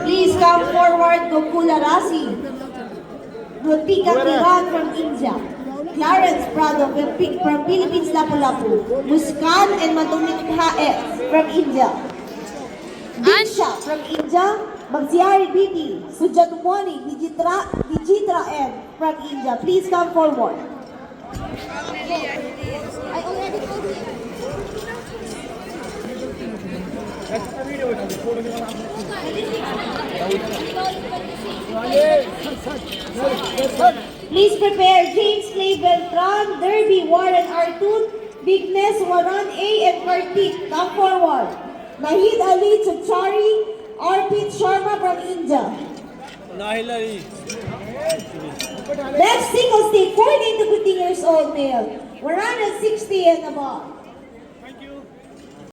Please come forward, Gokula Rasi. Rutika Tiran from India. Clarence Prado from Philippines, Lapu-Lapu. Muskan and Madumit Hae from India. Diksha from India. Magziari Biti. Sujatumoni Digitra N from India. Please come forward. I already told you. Please prepare James Clay Beltran, Derby Warren Artun, Bigness Waran A and Kartik. Come forward. Nahid Ali Chachari, Arpit Sharma from India. Next single stick, 14 to 15 years old male, 160 and above.